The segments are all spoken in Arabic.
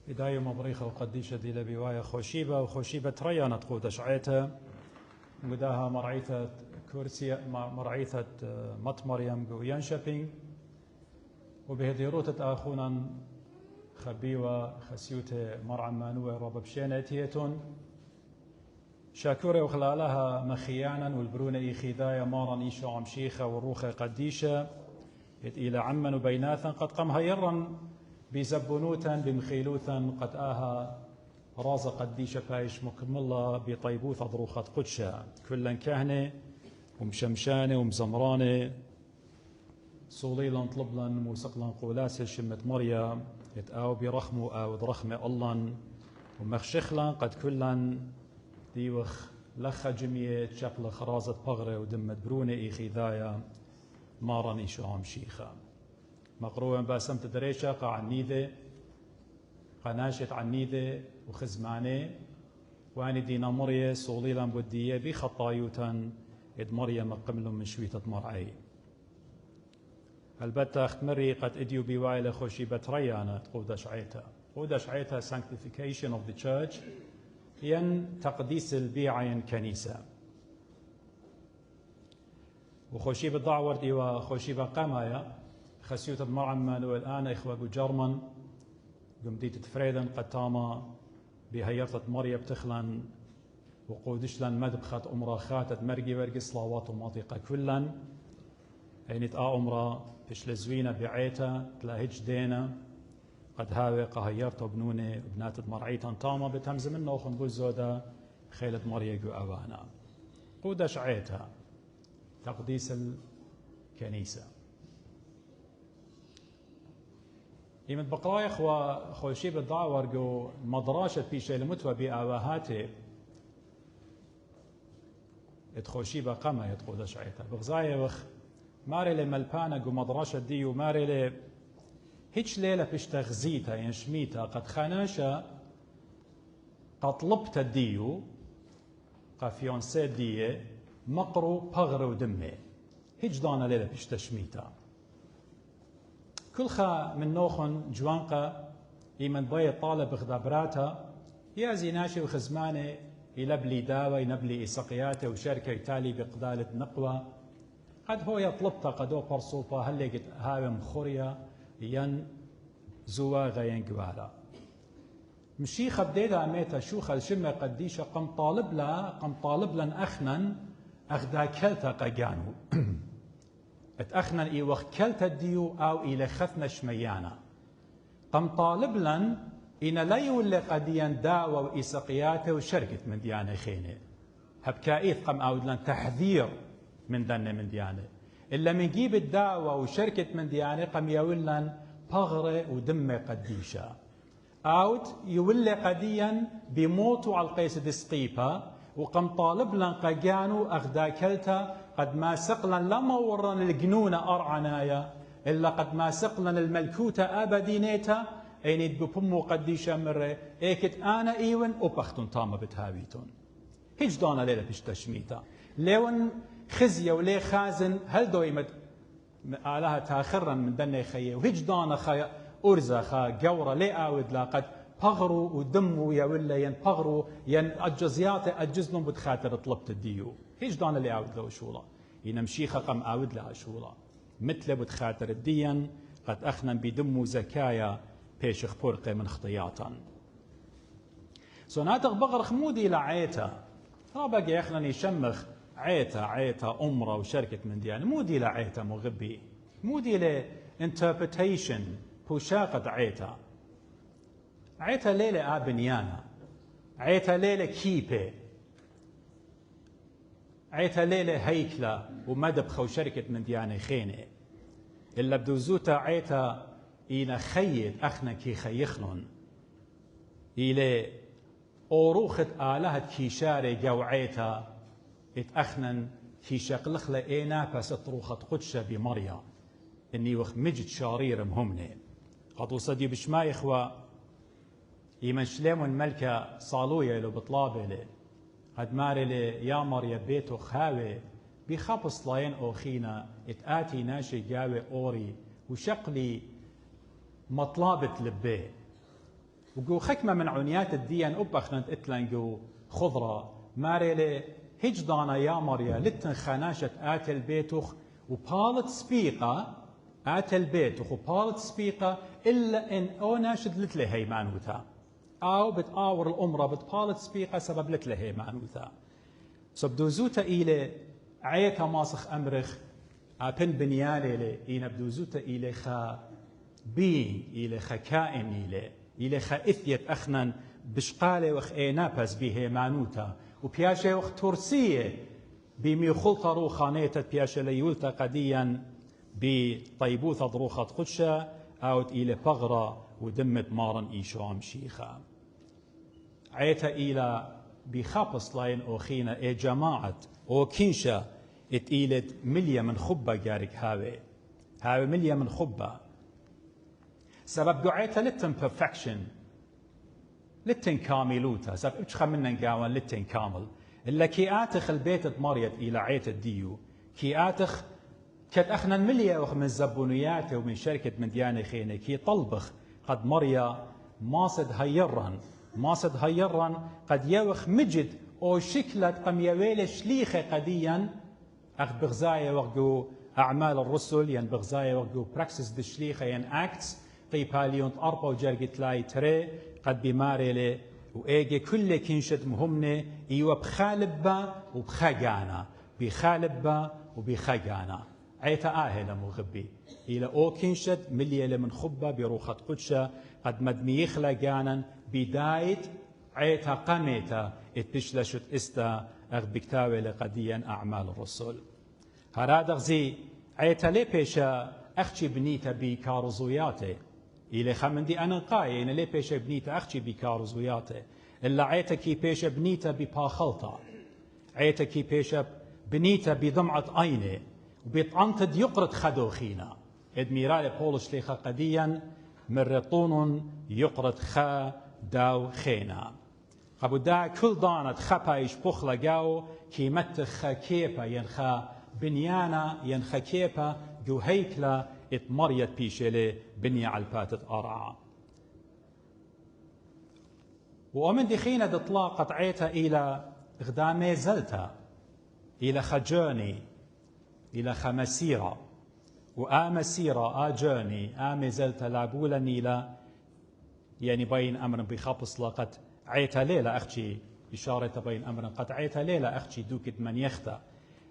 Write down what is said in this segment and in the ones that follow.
إداية مبريخة وقديشة دي لبواية خوشيبة وخوشيبة تريانة تقود شعيتها مداها مرعيثة كورسيا مرعيثة مط مريم قويان شابينج وبهديروتة آخونا خبيوة خسيوتة مرعى مانوة ربب شينتيتون شاكورة وخلالها مخيانا والبرونة إيخيدايا مارا إيشو عمشيخة والروخة قديشة إلى عمن وبيناثا قد قم هيرا بزبنوتا بمخيلوثا قد آها رازة قديشة بايش مكملة بطيبوث ضروخة قدشة كلا كهنة ومشمشانة ومزمرانة صوليلا طلبلا موسقلا قولاسة شمة مريم يتآو برخمو أو درخمة الله ومخشخلا قد كلا ديوخ لخ جمية شقل خرازة بغرة ودمت برونة إيخيذايا مارني شوام شيخة مقروبا باسمت دريشة قا عنيدة قناشت عنيدة وخزمانة واني دينا مرية صوليلا بودية بخطايوتا اد مريم قمل من شويتة مرعي البتة اختمري قد اديو بوايلة خوشيبة ريانا تقودش عيتا قودش عيتا sanctification of the church ين تقديس البيعين كنيسة وخوشيبة ضعورد إيوا خوشيبة قامايا خسيوت المرعمان والآن إخوة جرمن قمديت تفريدن قتاما بهيرتة مريم تخلن وقودشلن مدبخت أمرا خاتت مرقي ورقي صلاوات وماطقة كلن عينت أمرا بش لزوينة بعيتا تلاهج دينا قد هاوي قهيرت بنوني وبنات مرعيتا طاما بتمز منه وخنبوز زودا خيلة مريم وأوانا قودش عيتا تقديس الكنيسة يمد بقرايخ وخوشي بالضعور جو مدراشة بيشي المتوى بآواهاتي اتخوشي بقامة يتقودش عيتا بغزاية وخ ماري لي ملبانا جو مدراشة دي وماري لي هيش ليلة بيش تغزيتها ينشميتها قد خاناشا قد طلبت الديو قافيونسي دي مقرو بغر ودمي هيج دانا ليلة بيش تشميتها كلخا من نوخن جوانقا يمن باي طالب غدابراتا يا زيناشي وخزماني يلبلي داوى ينبلي إسقياته وشركة يتالي بقدالة نقوى قد هو يطلبتا قدو برصوبا هل لقيت هاوي مخوريا ين زواغا ين قوالا مشي خبديدا ميتا شوخ الشمة قديشة قم طالب لن أخنن أخدا كلتا قجانو اتأخنن إي وخ كلتا ديو أو إلى خثنا شميانا قم طالب لن إن لا يولي قديان داوى وإسقياته وشركة من ديانة خينة هبكائيث قم أود لن تحذير من دنة من ديانة إلا من جيب الدعوة وشركة من ديانة قم يولن بغرة ودمة قديشة أوت يولي قديا بموتوا على القيس دسقيبا وقم طالب لن قجانو أغدا كلتا قد ما سقلا لما ورن الجنونة أرعنايا إلا قد ما سقلا الملكوتة أبدينيتا أين ببمو قديشة مرة إيكت أنا إيون أبختن طامة بتهاويتون هيج دانا ليلة بيش تشميتا ليون خزية ولي خازن هل دويمت آلها تاخرا من دني خيه وهيج دانا خا أرزا خا جورة لي آود لا قد بغروا ودموا يا ولا ين بغروا ين أجزيات أجزنهم بتخاطر طلبت الديو هيج دانا لي آود له شولا ينمشي خقم آود لها شولا مثل بتخاطر الدين قد أخنا بدموا زكايا بيش خبرقة من خطياتا سوناتق بغر خمودي لعيتا رابق يخنا يشمخ عيتا أمرة وشركة من ديانة مودي لعيتا مغبي مودي لانتربريتيشن بوشاقة عيتا ليلة آبنيانا عيتا ليلة كيبة عيتا ليلة هيكلة ومدبخة وشركة من ديانة خينة إلا بدوزوتا عيتا إلى خيد أخنا كي خيخنون إلى أوروخة آلهة كيشاري جوعيتا اتأخنن كي شقلخ لأينا بس طروخة قدشة بمريا إني وخ مجد شارير مهمني قد وصدي بشما إخوة يمن شليمون ملكة صالوية لو بطلابة لي قد ماري لي يا مريا بيتو خاوي بخبص لاين أوخينا اتآتي ناشي جاوي أوري وشقلي مطلابة لبيه وقو خكمة من عنيات الدين أبخنت إتلنقو خضرة ماريلي هجدانا يا مريا لتن خناشة آتل بيتوخ وبالت سبيقة آتل بيتوخ وبالت سبيقة إلا إن أو ناشد لتلي هيمانوتا أو بتآور الأمرة بتبالت سبيقة سبب لتلي هيمانوتا سبدوزوتا إلي عيتا ماسخ أمرخ أبن بنيالي لي إينا بدوزوتا إلي خا بين إلي خا كائن إلي خا إثيت أخنا بشقالي وخ إينابس بيه مانوتا وبياشي وخ ترسية بمي خلطة روخانيتا بياشي ليولتا قديا بطيبوثة ضروخة قدشة أوت إلي بغرة ودمت مارن إيشوام شيخا عيتا إلى بخابس لاين أوخينا إي جماعة أو كينشا اتقيلت مليا من خبة جارك هاوي مليا من خبة سبب دعيتا لتن perfection لتن كاملوتا سبب اتش خمنا نقاوان لتن كامل إلا كي آتخ البيت مريت إلى عيت الديو كي آتخ كت أخنا مليا وخ من زبونياته ومن شركة من ديانة خينة كي طلبخ قد مريا ماصد هيران قد يوخ مجد أو شكلت قم يويل شليخة قديا أخ بغزاية وقو أعمال الرسل ين بغزاية وقو براكسس دشليخة ين أكتس قيباليون أربا وجرقت لاي تري قد بماري لي وإيجي كل كنشت مهمنة إيوه بخالبة وبخاقانا بخالبة وبخاقانا عيتا آهلة مغبي إلى أو كنشت مليلة من خبة بروخة قدشة قد مدمي يخلقانا بداية عيتا قميتا اتبشلشت استا اغ بكتاوي لقديا أعمال الرسل هرادغ زي عيتا لي بيشا أخشي بنيتا بكارزوياتي إلي خمندي أنا قاية إن لي بيشا بنيتا أخشي بكارزوياتي إلا عيتا كي بيشا بنيتا بباخلطة عيتا كي بيشا بنيتا بضمعة عيني وبيطعنتد يقرد خدوخينا ادميرال بولش ليخا قديا مرطون يقرد خا داو خينا قبو دا كل دانت خبايش بخلا جاو كيمت خكيبا ينخا بنيانا ينخا كيبا جو هيكلا اتمريت بيشيلي بنيا عالباتت أرعا ومن دخينا دطلاقت عيتا إلى غدامي زلتا إلى خجاني إلى خمسيرة وآمسيرة آجاني آمزلت لابولا نيلا يعني بين أمر بخبص لقد عيتا ليلة أختي إشارة بين أمر قد عيتا ليلة أختي دوكت من يختا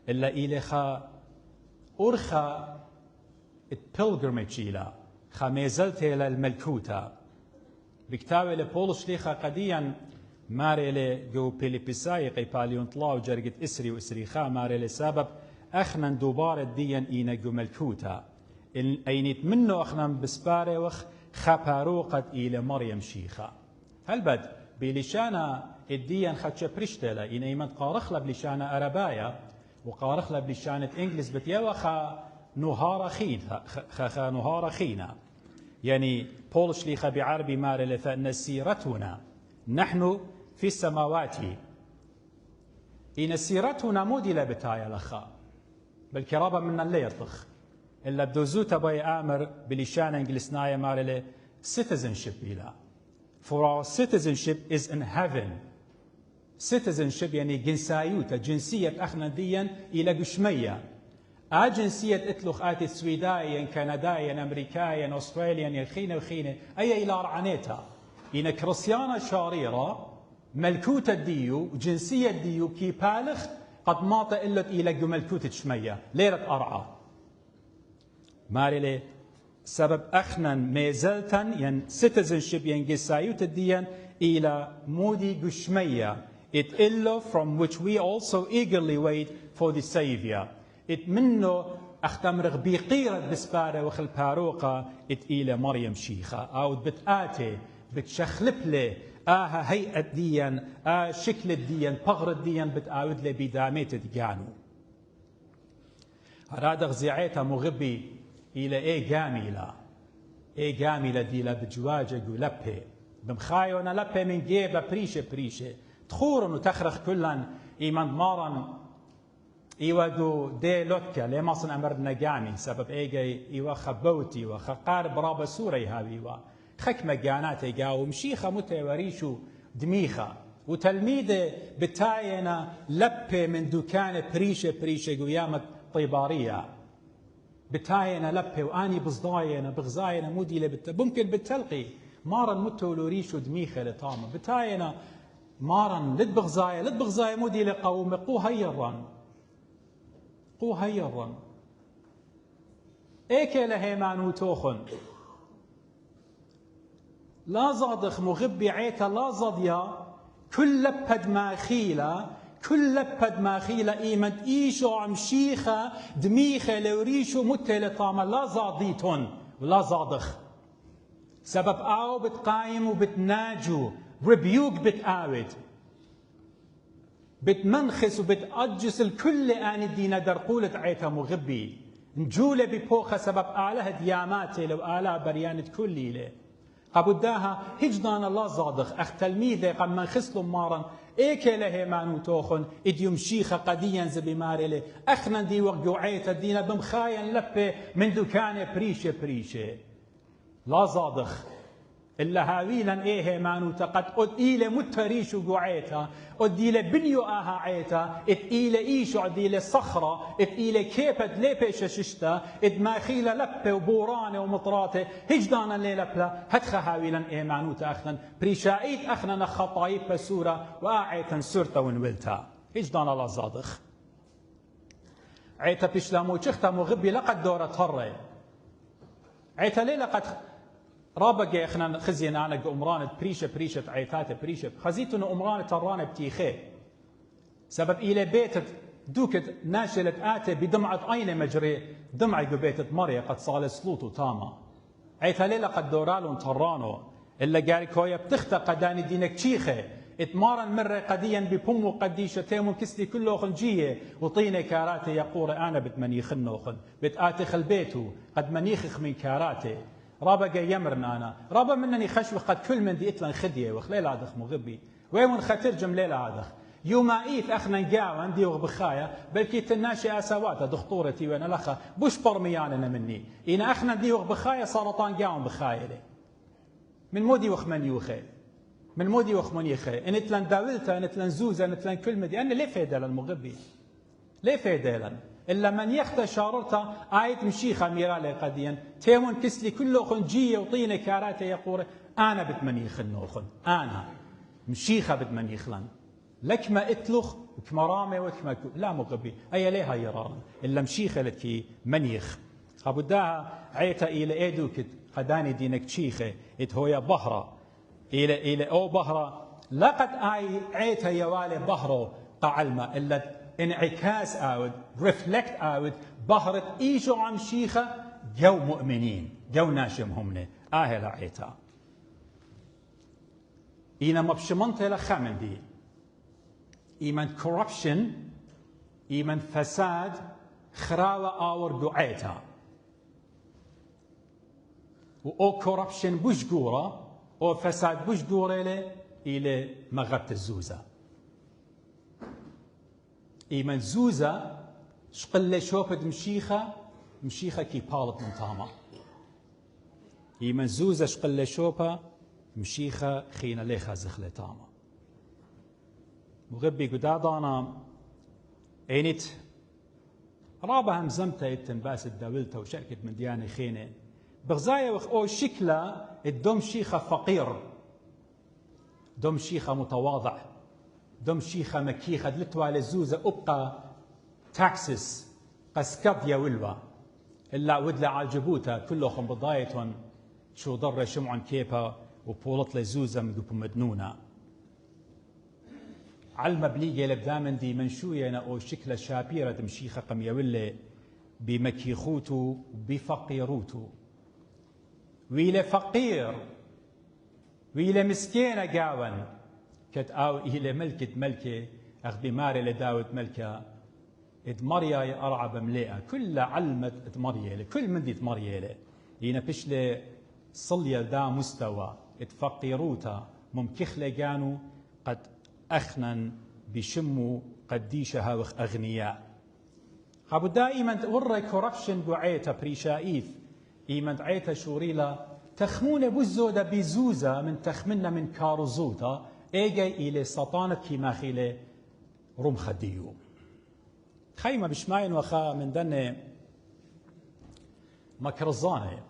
إلا إليخا أرخا البلغرمج إلى خميزلت إلى الملكوتة بكتاوي لبولش ليخا قديا ماري لي جو بيليبساي قيباليون طلاو جرقت إسري وإسري خا ماري لي سبب أخنا دوبار الدين إينا جو ملكوتا أينيت منه أخنا بسباري وخ خباروقت إلى مريم شيخة هل بد بلشانا الدين خدش بريشتلا إن أيمن قارخلا بلشانا أربايا وقارخلا بلشانة إنجلس بتيوا خا نهار خينا خا نهار خينا يعني بولش ليخا بعربي مارل فإن سيرتنا نحن في السماوات إن سيرتنا مودلة بتايا لخا بالكرابة من اللي يطخ إلا بدوزوتا باي آمر بلشان إنجلسنايا مارلي citizenship إلا for our citizenship is in heaven citizenship يعني جنسايوتا جنسية أخنا ديا إلى قشمية جنسية إتلوخ آتي سويدايا كندايا أمريكايا أستراليا خينة وخينة أي إلى رعنيتا إن كريستيانا شاريرة ملكوت الديو جنسية الديو كي بالغ قد مات إلا إلى ملكوت شمية ليرة أرعى مارلي سبب أخنا ميزلتا ين citizenship ين جسايوت الدين إلى مودي قشمية it illo from which we also eagerly wait for the Savior it منه أختمرغ بقيرة بسبارة وخل باروقة it إلى مريم شيخة أو بتآتي بتشخلب لي هيئة ديان شكل الديان بغر الديان بتآود لي بداميت ديانو هرادغ زيعيتا مغبي إلى إيه جاملة ديلا بجواجة لبه بمخايونا لبه من جيبة بريشة تخورن وتخرخ كلن إيمان مارن إيوادو دي لوتكا لماصن أمرنا جامي سبب إيجي إيوا خبوتي وخقارب رابا سوري هاويوا خك مجاناتي جاو مشيخة متوريشو دميخة وتلميذة بتاينا لبة من دكان بريشة قيامة طيبارية بتاينا لبة واني بصداينا بغزاينا مودي ممكن بالتلقي مارا متولوريشو دميخة لطامة بتاينا مارا لد بغزايا مودي لقوم قو هيرا ايكي لهيمان وتوخن لا زادخ مغبي عيتا لا زاديا كل لبد ماخيلة ايمد ايشو عمشيخة دميخة لوريشو متلطامة لا زاديتون ولا زادخ سبب آو بتقايم وبتناجو ريبيوك بتآود بتمنخس وبتأجس الكل آن الدين درقولة عيتا مغبي نجولة ببوخة سبب آله دياماتي لو آله بريانة كلي له قبداها هجدان الله زادخ أخ تلميذة قد منخسلوا مارا إيكي له مانو توخن إديوم شيخة قديا زبي ماري أخنا دي وقجو عيتا دينا بمخاين لبه من دكان بريشة لا زادخ إلا هاويلا إيه مانو تقد قد إيلة متريشو قعيتا قد إيلة بنيو آها عيتا إت إيلة إيشو عد إيلة صخرة إت إيلة كيبت ليبيشة ششتا إت ماخيلة لبة وبورانة ومطراتة هجدانا ليلة بلا هدخ هاويلا إيه مانو تأخنا بريشائيت أخنا خطايب بسورة وآعيتا سرتا ونولتا هجدانا لا زادخ عيتا بشلامو تشختا مغبي لقد دورة طري عيتا ليلة قد رابق اخنا خزينا انا امران بريشه عيتات بريشه خزيتنا امران ترانه بتيخه سبب الى بيت دوكت ناشلت اتى بدمعه عين مجري دمعه بيت مريا قد صال سلوط تاما عيت ليله قد دورالون ترانو الا قال كويا بتخت قداني دينك تشيخه اتمارن مره قديا ببم وقديشه تيم كسلي كله خنجيه وطينه كاراتي يقور انا بتمنيخ النوخن بتاتي خل بيته قد منيخخ من كاراتي رابق يمرنا أنا رابا منني خشوخ قد كل من دي إتلان خدية وخليل عادخ مغبي ويمن خترجم ليل عادخ يوما إيث أخنا نقاوان دي وغبخايا بلكي تناشي أسوات دخطورتي وأنا لخا بوش برمياننا مني إن أخنا دي وغبخايا سرطان قاوان بخايا لي من مودي وخمن يوخي من مودي وخمن يخي إن إتلان داولتا إن إتلان زوزا إن إتلان كل مدي أنا ليه فايدة للمغبي ليه فايدة لن إلا من يخت شاررتا آية مشيخة ميرالي قديا تيمون كسلي كله خنجية وطينة كاراتة يقول أنا بتمنيخ النوخن أنا مشيخة بتمنيخ لن لك ما اتلخ وكما رامي وكما لا مغبي أي ليها يرارن إلا مشيخة لكي منيخ قبداها عيتا إلى إيدوكت قداني دينك تشيخة إتهويا بهرة إلى أو بهرة لقد عيتا يوالي بهرو قعلمة إلا انعكاس آود ريفلكت آود بهرت إيشو عم شيخة جو مؤمنين جو ناشم همنا لعيتا إينا مبشمنت لخامن دي إيمان كوربشن إيمان فساد خراوة آور دعيتا و كوربشن بوشقورة أو فساد بوشقورة إلى مغبت الزوزة إيمان زوزة شقل شوبد مشيخة كي بالط من طامة إيمان زوزة شقل شوبة مشيخة خينا ليخا زخلة طامة مغبي قدادانا عينت رابها مزمتة يتنباس الدولتة وشركة من ديانة خينة بغزايا أو شكلة الدم شيخة فقير دم شيخة متواضع دم شيخة مكيخة دلتوا للزوزة أبقى تاكسس قسكب يا ولوا إلا ودلا عالجبوتا كلهم بضايتهم شو ضر شمعن كيبا وبولط لزوزة مدوب مدنونة علم بليجي لبدامن دي منشوية أو شكلة شابيرة دمشيخة قميولة بمكيخوتو بفقيروتو ويلة فقير ويلة مسكينة قاون كت أو إلى ملكة أخذ ماري لداود ملكة إدمريا أرعب مليئة كل علمة إدمريا كل من دي إدمريا هنا بشلة صليا دا مستوى اتفقيروتا ممكخلة كانوا قد أخنا بشموا قديشها وخ أغنياء خابو دائما ورا كوربشن قعيتا بريشايث إيمن عيتا شوريلا تخمون بزودة بزوزة من تخمنا من كاروزوتا ايجي إلى سطانة كما خيلة رمخ ديو خيمة بشماين وخا من دن مكرزانة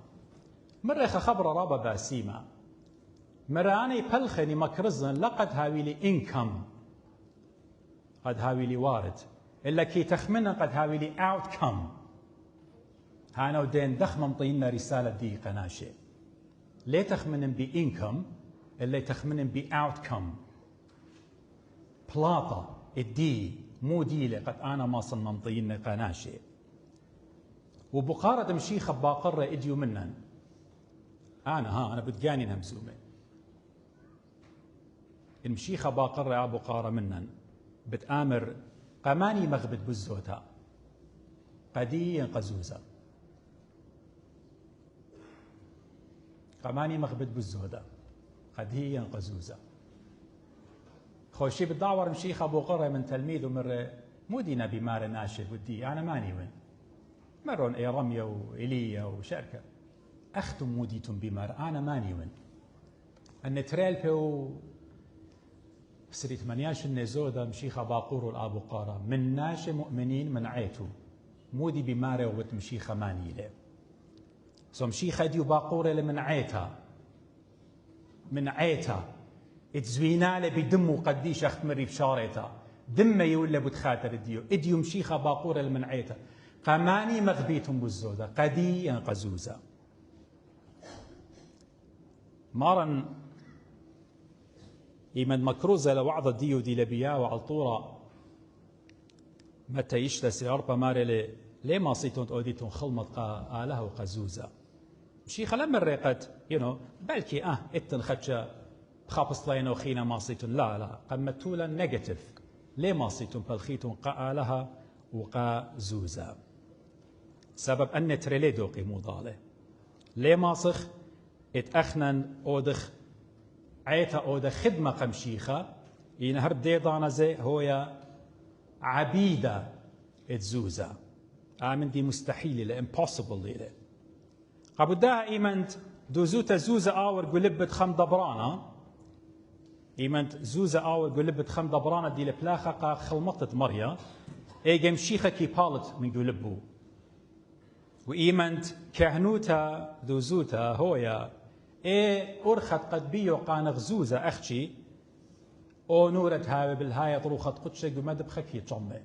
مرة خبر رابا باسيمة مراني بلخني مكرزن لقد هاويلي إنكم قد هاويلي وارد إلا كي تخمنا قد هاويلي outcome هانا ودين دخم مطينا رسالة دي قناشي ليه تخمنن بإنكم اللي تخمنن بأوتكم بلاطة الدي مو دي لقد أنا ما صلنا مطينا قناشي وبقارة مشيخة باقرة إديو منن أنا بتقاني نمزومة المشيخة باقرة أبو قارة منن بتآمر قماني مغبت بزوتا قدي قزوزة قماني مغبت بالزودة قد هي قزوزة خوشي بالدعوة مشيخ أبو قرة من تلميذ ومر مودينا بمار ناشد ودي أنا ماني وين مرون إي رمية وإيليا وشركة أختم موديتم بمار أنا ماني وين أن تريل بيو سريت منياش النزودة مشيخ باقور الأبو قارة من ناش مؤمنين من عيتو مودي بمار وت مشيخ ماني له مشيخة ديو باقورة من عيتا اتزوينا له بدمو قديش اخت مري بشاريتا دمه يولا بتخاتر اديو مشيخة باقورة من عيتا قماني مغبيتهم بالزودة قدي قزوزة مارن إيمن مكروزة لوعظة ديو دي لبيا وعالطورة متى يشتى سياربا ماري ليه ما صيتون توديتون خلمت آله وقزوزة مشيخة لما الريقت بلكي اتن خدشة بخابص لين وخينا ما صيتون لا قمتولا نيجاتيف ليه ما صيتون بلخيتون آلها وقزوزة سبب أن تريلي دوقي موضالة ليه ماسخ اتأخنن أودخ عيتا أودخ خدمة قمشيخة ينهر ديضانا زي هويا عبيدة اتزوزة آمن دي مستحيل له impossible له قبدها إيمنت دوزوتا زوزة آور قلبت خم دبرانا إيمنت زوزة آور قلبت خم دبرانا دي لبلاخة خلمطت مريا إيجم شيخة كي بالت من قلبو وإيمنت كهنوتا دوزوتا هويا أرخت قد بيو قانغ زوزة أختي أو نورة هاوي بالهاية طروخت قدشة قمد بخكي تشمي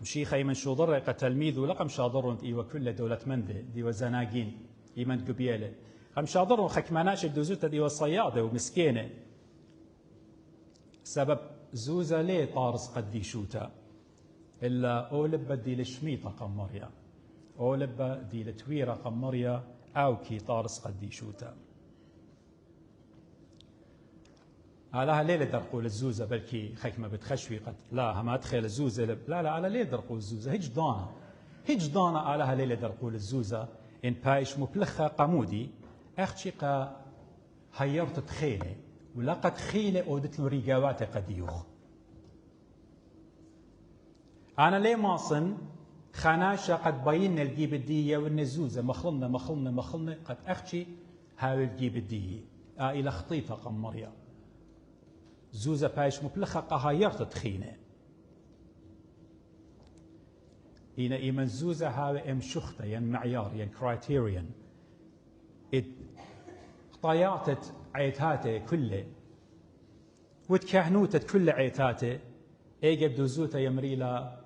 مشيخة يمن شو ضرق تلميذ ولقم شاضرون إيوة كل دولة مندة دي وزناقين يمن قبيلة قم شاضرون خكماناش الدوزوتة دي والصيادة ومسكينة سبب زوزة ليه طارس قدي شوتا إلا أولبا دي لشميطة قمريا أولبا دي لتويرة قمريا أو كي طارس قدي شوتا على ليلة درقول الزوزة بلكي خكمة بتخشوي قد لا هما أدخل الزوزة لا على ليلة درقول الزوزة هج ضانا على ليلة درقول الزوزة إن بايش مبلخة قمودي أختي قا هيرت تخيلة ولقد خيلة أودت له ريقاوات قد يوخ أنا ليه ماصن خناشة قد بين الجيب الدية والنزوزة مخلنا قد أختي هاي الجيب الدية إلى خطيطة قمريا زوزة بايش مبلخة قهايرت تخينة إنا إيمن زوزة هاي ام شخطة ين معيار ين كرايتيريان طياتت عيتاته كله وتكهنوتت كل عيتاته ايجب دوزوتا يمريلا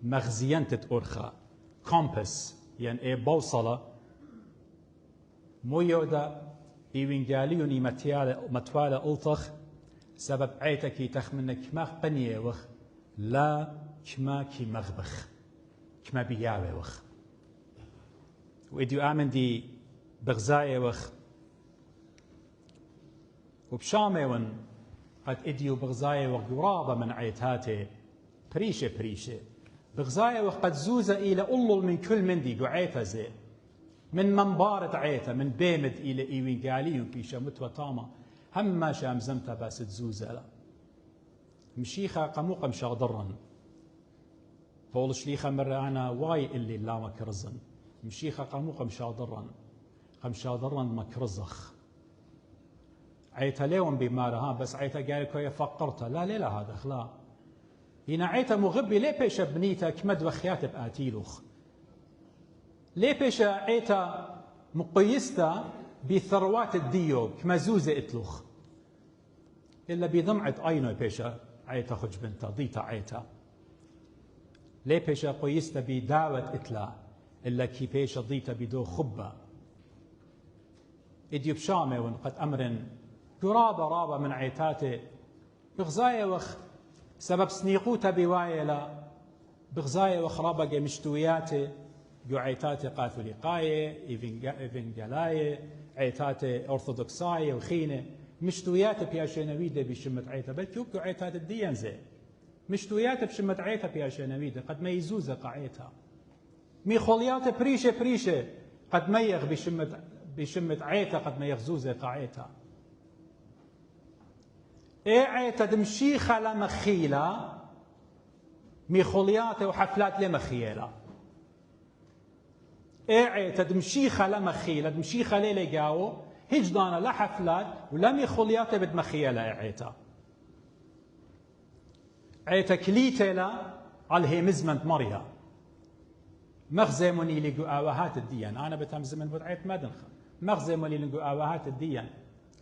مغزينتت أرخا كومبس يعني بوصلة مويودا إيوينجاليوني متوالا ألطخ سبب عيتكي تخمنك ما قنية وخ لا كما كي مغبخ كما بياوي وخ وإديو آمن دي بغزاية وخ وبشامي ون قد إديو بغزاية وخ قرابة من عيتاتي بريشة بغزاية وخ قد زوزة إلى ألل من كل من دي قعيتها زي من منبارة عيتها من بيمد إلى إيوينجالي وكيشا متوى طامة هما شامزمتها بس تزوزة لا مشيخة قموقم شاغدرن بول شليخة مرة أنا واي اللي لا مكرزن مشيخة قامو قمشادرن مكرزخ عيتا ليون بمارها بس عيتا قال كوي فقرته لا ليلة هذا خلا هنا عيتا مغبي ليه بيش بنيتا كمد وخيات بآتيلوخ ليه بيش عيتا مقيستا بثروات الديو كمزوزة اتلوخ إلا بضمعت أينو بيش عيتا خج بنتا ضيتا عيتا ليه بيش قيستا بداوة اتلا إلا كي بيش ضيتا بدو خبة إديو بشامي ونقد أمر قرابة رابة من عيتاتي بغزاية وخ سبب سنيقوتا بوايلا بغزاية وخ رابة مشتوياتي جو عيتاتي قاثوليقاية إيفنجالاية عيتاتي أرثوذكساية وخينة مشتوياتي بياشينويدة بشمة عيتا بل كيوكو عيتات الدين زي مشتوياتي بشمة عيتا بياشينويدة قد ما يزوزة قعيتا ميخولياتي بريشة قد ميغ بشمة عيتا قد ما يغزوزة قعيتا ايه عيتا دمشيخة لمخيلة ميخولياتي وحفلات لمخيلة ايه عيتا دمشيخة لمخيلة دمشيخة ليلة قاو هجدانا لا حفلات ولا ميخولياتي بدمخيلة عيتا كليتي لا على هي مزمنت مريا مغزي مني لقو آواهات الديان أنا بتمزمن بدعيت مدنخ مغزي مني لقو آواهات الديان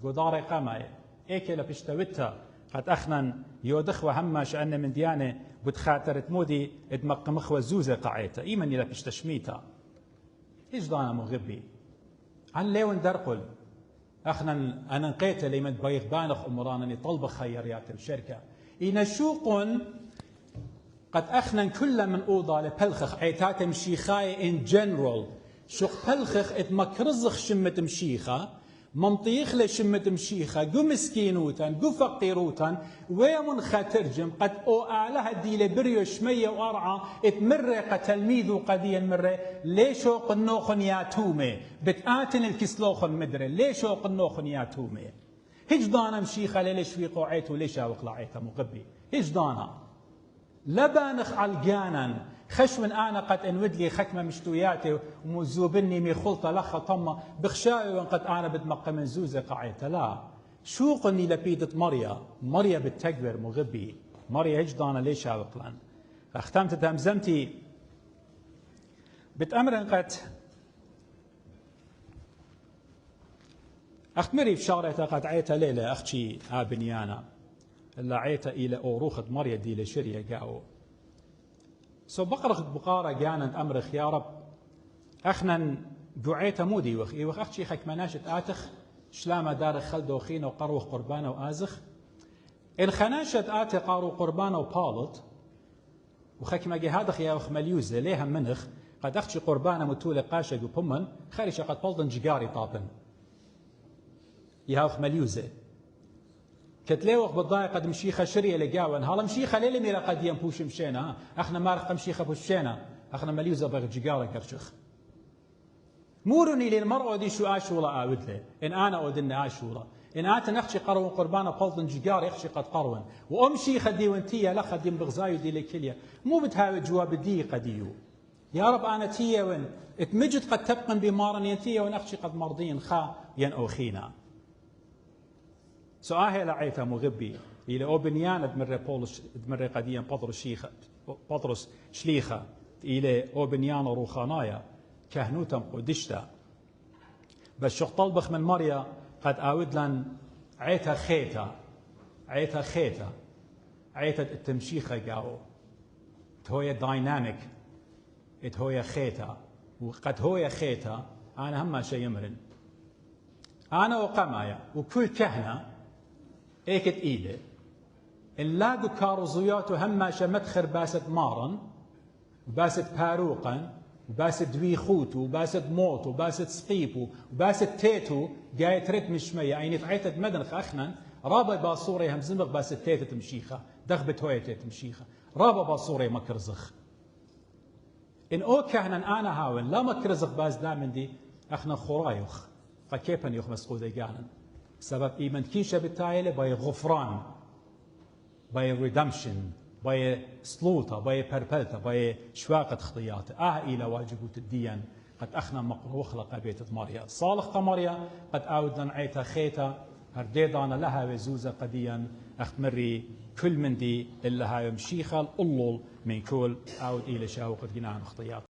قداري قماي إيكلا بشتوتها قد أخنا يودخ وهما شأن من ديانة بتخاطرت مودي ادمق مخوة زوزة قعيتا إيمن يلا بشتشميتا إيش دانا مغبي عن ليون درقل أخنا أنا نقيت لي من بيغ بانخ أمرانني طلب خيريات الشركة إن شوق قد أخنا كل من أوضى لبلخخ عيتات مشيخاي إن جنرال شوق بلخخ اتمكرزخ شمة مشيخة منطيخ لشمة مشيخة قو مسكينوتان قو فقيروتان ويمن خاترجم قد أو أعلها دي لبريو شمية وأرعى اتمر قتلميذ قديا مر ليشو قنوخن ياتومي بتآتن الكسلوخن مدري ليشو قنوخن ياتومي هجدانا مشيخة ليش في قوعيته ليش وقلعيته مقبي هجدانا لبانخ علقانا خشم أنا قد انود لي خكمة مشتوياتي ومزوبني مي خلطة لخة طمة بخشاوي وقد أنا بدمق من زوزة قعيته لا شوقني لبيدة مريا بالتكبر مغبي مريا هجدانا ليش وقلان اختمت تمزمتي بتأمر قد أختمري في شغلة قد عيتا ليلة أختي آبنيانا إلا عيتا إلى أوروخة مريا دي لشرية قاو سو بقرخ بقارة جانت أمرخ يا رب أخنا جوعيتا مودي وخ أختي خك مناشت آتخ شلامة دار خلدو خينا وقروخ قربانة وآزخ إن خناشت آتي قارو قربانة وبالط وخك ما جهادخ يا وخ مليوزة ليها منخ قد أختي قربانة متولة قاشق وبمن خارشة قد بلطن جيجاري طابن يهاوخ مليوزة كتليوخ بالضايق قد مشيخة شرية لقاون هلا مشيخة ليلة ميلا قد ينبوش مشينا اخنا مارخ مشيخة بوشينا اخنا مليوزة بغ جيجارة كرشخ مورني للمرأة دي شو آشورة آود له إن أنا أودن آشورة إن آت نخشي قرون قربانة بلطن جيجار يخشي قد قرون وأمشي خدي وانتيا لا خديم بغزايو دي لكليا مو بتهاوي جواب دي قديو يا رب أنا تيا وين اتمجد قد تبقن بمارن ينتيا ونخشي قد مرضين خا ين أوخينا سؤال لعيتا مغبي إلى أوبنيان دمر قديا بطرس شليخة إلى أوبنيان روخانايا كهنوتم قدشتا بس شو طلبخ من مريا قد آود لن عيتا خيتا التمشيخة قاو تهوية دايناميك تهوية خيتا وقد هوية خيتا أنا هم شيء يمرن أنا وقمايا وكل كهنة ايكت ايده نلاقوا كاروزيات وهم مدخر باست مارن وباست باروقا وباست دويخوت وباست موت وباست سقيب وباست تيتو جاي تريت مشمية عيني تعيتت مدنخ أخنا رابا باصوري هم زمغ باست تيتة تمشيخة دغبت هوية تيتة تمشيخة رابا باصوري مكرزخ إن أو كهنا أنا هاون لا مكرزخ باز دامن دي أخنا خرايخ فكيفن يخ مسقودي جانا سبب إيمان كيشة بالتايلة باي غفران باي ريدمشن باي سلوطة باي بربلتا باي شواقة خطيات إلى واجبوت الدين قد أخنا مقروخ خلق بيت ماريا صالح قماريا قد أود لنعيتا خيتا هرديدانا لها وزوزة قديا أختمري كل من دي إلا هاي مشيخة الألول من كل أود إلى شاوقة جنان خطيات